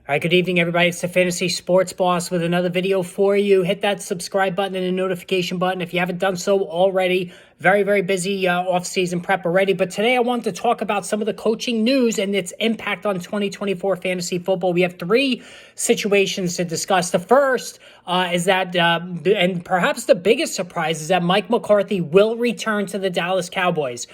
All right, good evening, everybody. It's the Fantasy Sports Boss with another video for you. Hit that subscribe button and the notification button if you haven't done so already. Very, very busy off-season prep already. But today I want to talk about some of the coaching news and its impact on 2024 fantasy football. We have three situations to discuss. The first is that, and perhaps the biggest surprise, is that Mike McCarthy will return to the Dallas Cowboys.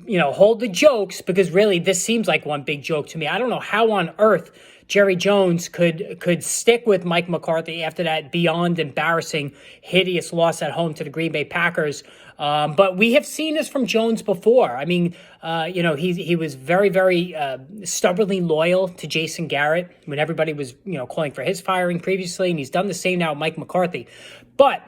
Hold the jokes, because really this seems like one big joke to me. I don't know how on earth Jerry Jones could stick with Mike McCarthy after that beyond embarrassing, hideous loss at home to the Green Bay Packers. But we have seen this from Jones before. I mean, he was very, very stubbornly loyal to Jason Garrett when everybody was, calling for his firing previously, and he's done the same now with Mike McCarthy. But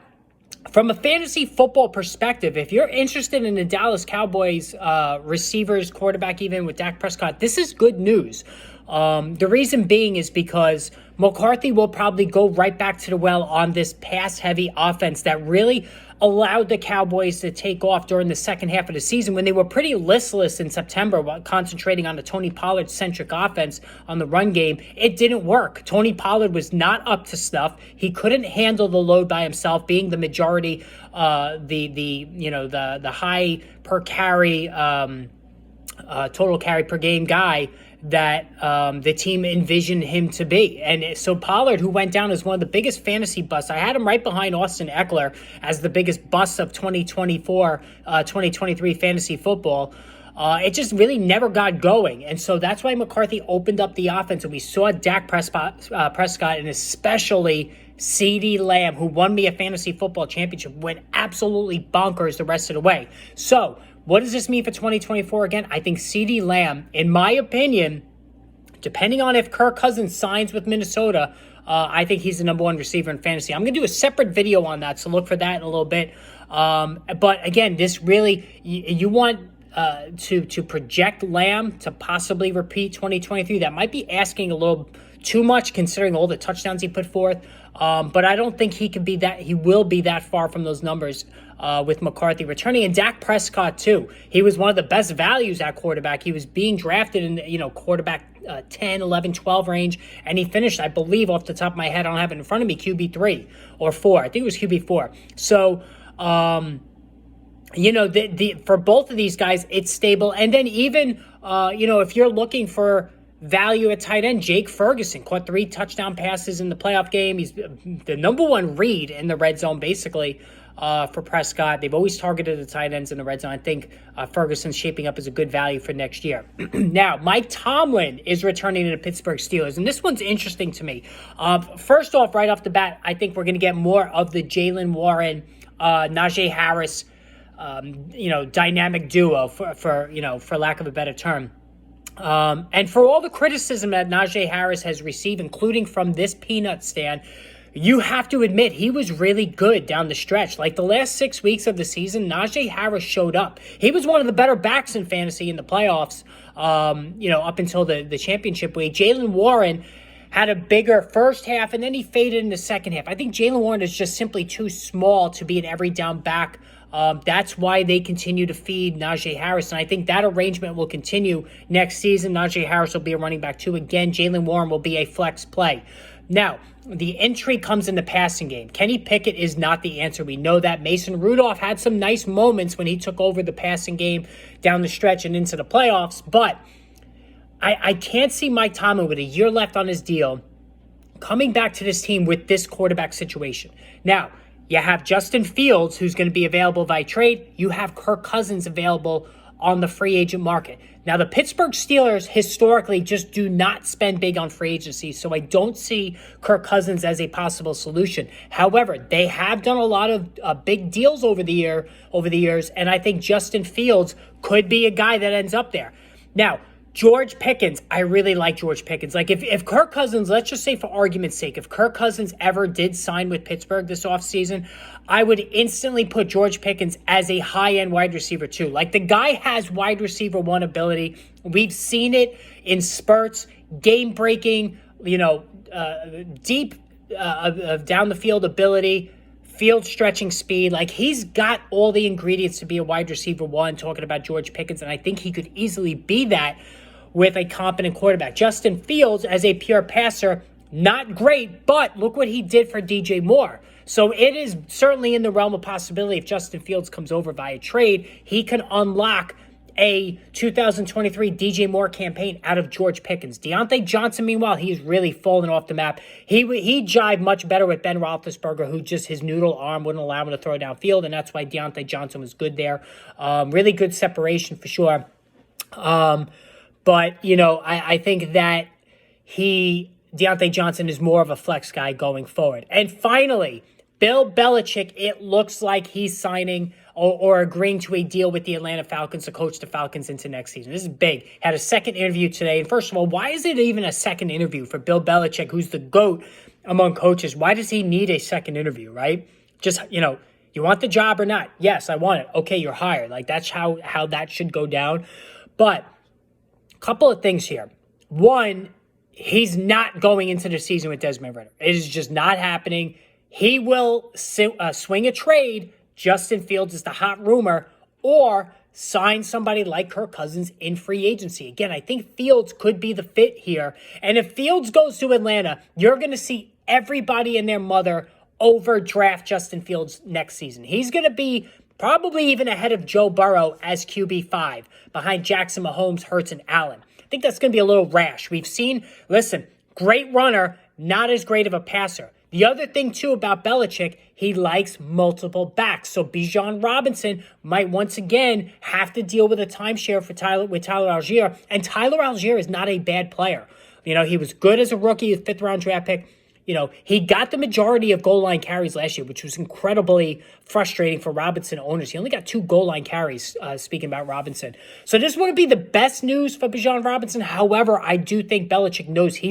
from a fantasy football perspective, if you're interested in the Dallas Cowboys receivers, quarterback, even with Dak Prescott, this is good news. The reason being is because McCarthy will probably go right back to the well on this pass-heavy offense that really allowed the Cowboys to take off during the second half of the season when they were pretty listless in September while concentrating on the Tony Pollard-centric offense on the run game. It didn't work. Tony Pollard was not up to snuff. He couldn't handle the load by himself, being the majority, the high per carry, total carry per game guy that the team envisioned him to be. And so Pollard, who went down as one of the biggest fantasy busts, I had him right behind Austin Eckler as the biggest bust of 2023 fantasy football. It just really never got going. And so that's why McCarthy opened up the offense. And we saw Dak Prescott and especially CeeDee Lamb, who won me a fantasy football championship, went absolutely bonkers the rest of the way. So what does this mean for 2024 again? I think CeeDee Lamb, in my opinion, depending on if Kirk Cousins signs with Minnesota, I think he's the number one receiver in fantasy. I'm going to do a separate video on that, so look for that in a little bit. But again, this really, you want to project Lamb to possibly repeat 2023. That might be asking a little too much considering all the touchdowns he put forth. But I don't think he will be that far from those numbers with McCarthy returning. And Dak Prescott too. He was one of the best values at quarterback. He was being drafted in quarterback 10, 11, 12 range, and he finished, I believe, off the top of my head, I don't have it in front of me, QB3 or 4. I think it was QB4. So for both of these guys, it's stable. And then even if you're looking for value at tight end, Jake Ferguson caught 3 touchdown passes in the playoff game. He's the number one read in the red zone, basically, for Prescott. They've always targeted the tight ends in the red zone. I think Ferguson's shaping up as a good value for next year. Now, Mike Tomlin is returning to the Pittsburgh Steelers, and this one's interesting to me. First off, right off the bat, I think we're going to get more of the Jaylen Warren, Najee Harris, dynamic duo, for lack of a better term. And for all the criticism that Najee Harris has received, including from this peanut stand, you have to admit he was really good down the stretch. Like the last 6 weeks of the season, Najee Harris showed up. He was one of the better backs in fantasy in the playoffs, up until the championship week. Jaylen Warren had a bigger first half, and then he faded in the second half. I think Jaylen Warren is just simply too small to be an every down back. That's why they continue to feed Najee Harris, and I think that arrangement will continue next season. Najee Harris will be a running back too. Again, Jaylen Warren will be a flex play. Now, the intrigue comes in the passing game. Kenny Pickett is not the answer. We know that. Mason Rudolph had some nice moments when he took over the passing game down the stretch and into the playoffs, but I can't see Mike Tomlin, with a year left on his deal, coming back to this team with this quarterback situation. Now, you have Justin Fields, who's going to be available by trade. You have Kirk Cousins available on the free agent market. Now, the Pittsburgh Steelers historically just do not spend big on free agency, so I don't see Kirk Cousins as a possible solution. However, they have done a lot of big deals over the years, and I think Justin Fields could be a guy that ends up there. Now, George Pickens, I really like George Pickens. Like if Kirk Cousins, let's just say for argument's sake, if Kirk Cousins ever did sign with Pittsburgh this offseason, I would instantly put George Pickens as a high-end wide receiver too. Like the guy has wide receiver one ability. We've seen it in spurts, game-breaking, deep down the field ability, field stretching speed. Like he's got all the ingredients to be a wide receiver one, talking about George Pickens, and I think he could easily be that. with a competent quarterback. Justin Fields, as a pure passer, not great, but look what he did for DJ Moore. So it is certainly in the realm of possibility if Justin Fields comes over via trade, he can unlock a 2023 DJ Moore campaign out of George Pickens. Deontay Johnson, meanwhile, he's really fallen off the map. He jived much better with Ben Roethlisberger, who just his noodle arm wouldn't allow him to throw downfield, and that's why Deontay Johnson was good there. Really good separation for sure. But, you know, I think that Deontay Johnson is more of a flex guy going forward. And finally, Bill Belichick, it looks like he's signing or agreeing to a deal with the Atlanta Falcons to coach the Falcons into next season. This is big. Had a second interview today. And first of all, why is it even a second interview for Bill Belichick, who's the GOAT among coaches? Why does he need a second interview, right? Just, you know, you want the job or not? Yes, I want it. Okay, you're hired. Like, that's how that should go down. But a couple of things here. One, he's not going into the season with Desmond Ridder. It is just not happening. He will swing a trade. Justin Fields is the hot rumor, or sign somebody like Kirk Cousins in free agency. Again, I think Fields could be the fit here. And if Fields goes to Atlanta, you're going to see everybody and their mother overdraft Justin Fields next season. He's going to be probably even ahead of Joe Burrow as QB5, behind Jackson, Mahomes, Hurts, and Allen. I think that's going to be a little rash. We've seen, listen, great runner, not as great of a passer. The other thing, too, about Belichick, he likes multiple backs. So Bijan Robinson might once again have to deal with a timeshare with Tyler Algier. And Tyler Algier is not a bad player. You know, he was good as a rookie, a fifth-round draft pick. You know, he got the majority of goal line carries last year, which was incredibly frustrating for Robinson owners. He only got 2 goal line carries, speaking about Robinson. So this wouldn't be the best news for Bijan Robinson. However, I do think Belichick knows he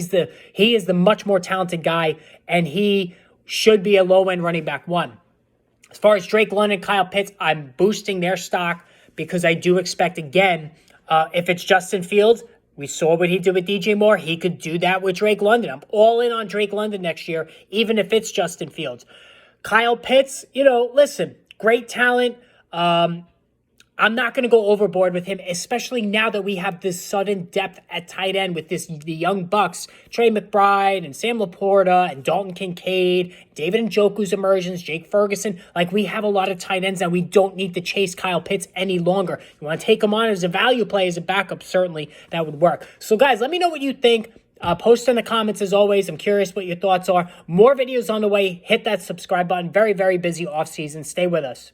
is the much more talented guy, and he should be a low-end running back one. As far as Drake London, Kyle Pitts, I'm boosting their stock because I do expect, again, if it's Justin Fields, we saw what he did with DJ Moore. He could do that with Drake London. I'm all in on Drake London next year, even if it's Justin Fields. Kyle Pitts, you know, listen, great talent. I'm not going to go overboard with him, especially now that we have this sudden depth at tight end with the young Bucks, Trey McBride and Sam Laporta and Dalton Kincaid, David Njoku's emergence, Jake Ferguson. Like, we have a lot of tight ends, and we don't need to chase Kyle Pitts any longer. You want to take him on as a value play, as a backup, certainly that would work. So, guys, let me know what you think. Post in the comments as always. I'm curious what your thoughts are. More videos on the way. Hit that subscribe button. Very, very busy off season. Stay with us.